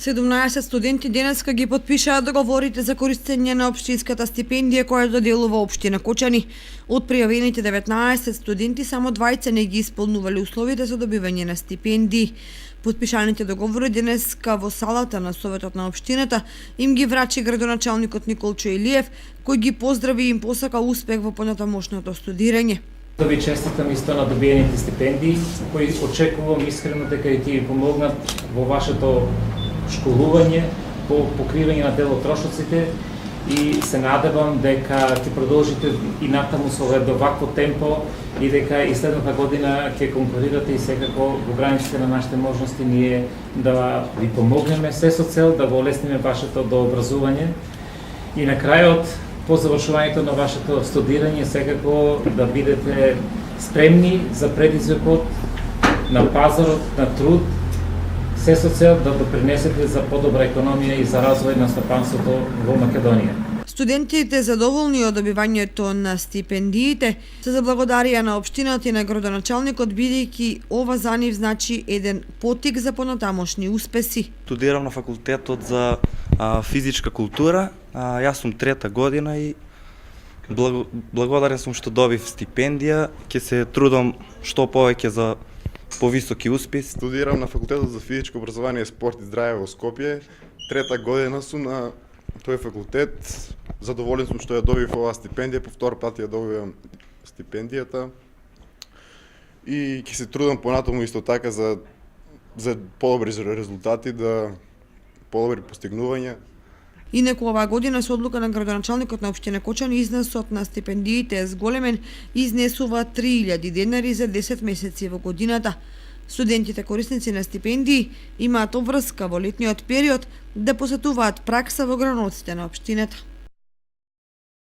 17 студенти денеска ги подпишаа договорите за користење на општинската стипендија која доделува општина Кочани. Од пријавените 19 студенти само 20 не ги исполнувале условите за добивање на стипендии. Подпишаните договори денеска во салата на Советот на општината им ги врачи градоначалникот Николчо Илиев, кој ги поздрави и им посака успех во понатамошното студирање. Да ви честитам исто на добиените стипендии, кои очекувам искрено дека ќе ви помогнат во вашето школување, по покривање на дел од трошоците и се надевам дека ќе продолжите и натаму со вакво темпо и дека и следната година ќе конкурирате и секако во границите на нашите можности ние да ви помогнеме се со цел да го олесниме вашето дообразување и на крајот по завршувањето на вашето студирање секако да бидете спремни за предизвикот на пазарот на труд, се со цел да допринесете за подобра економија и за развој на стопанството во Македонија. Студентите задоволни од добивањето на стипендиите се заблагодарија на општината и на градоначалникот, бидејќи ова за нив значи еден поттик за понатамошни успеси. Студирам на факултетот за физичка култура. Јас сум трета година и благодарен сум што добив стипендија. Ќе се трудам што повеќе за повисоки успеси. Студирам на факултетот за физичко образование, спорт и здравје во Скопје. Трета година сум на тој факултет. Задоволен сум што ја добив оваа стипендија, по втор пат ја добивам стипендијата. И ќе се трудам понатаму исто така за подобри резултати, подобри постигнувања. Инаку оваа година со одлука на градоначалникот на општина Кочани износот на стипендиите е зголемен и изнесува 3000 денари за 10 месеци во годината. Студентите корисници на стипендии имаат обврска во летниот период да посетуваат пракса во границите на општината.